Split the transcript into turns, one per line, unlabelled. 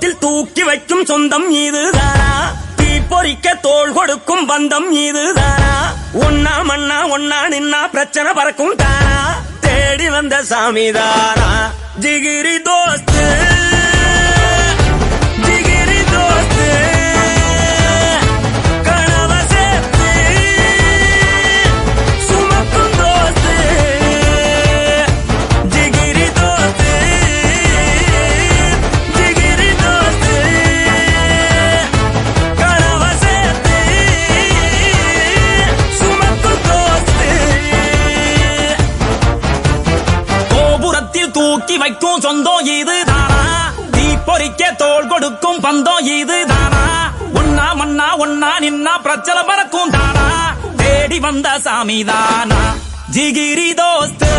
கோபுரத்தில் தூக்கி வைக்கும் சொந்தம் இதுதானா? தீ பொறிக்க தோள் கொடுக்கும் பந்தம் இதுதானா? ஒன்னா மண்ணா ஒன்னா நின்னா பிரச்சனை பறக்கும் தானா? தேடி வந்த சாமிதானா ஜிகிரி தோஸ்து ஜிகிரி தோஸ்து கனவ சேர்த்து சுமக்கும் தோஸ்து ஜிகிரி தோஸ்து ஜிகிரி தோஸ்து கனவ சேர்த்து சுமக்கும் தோஸ்து கோபுரத்தில் தூக்கி வைக்கும் சொந்தம் இதுதானா? தீ பொறிக்க தோள் கொடுக்கும் பந்தம் இதுதானா? ஒன்னா மண்ணா ஒன்னா நின்னா பிரச்சனை பறக்கும் தானா? தேடி வந்த சாமிதானா ஜிகிரி தோஸ்து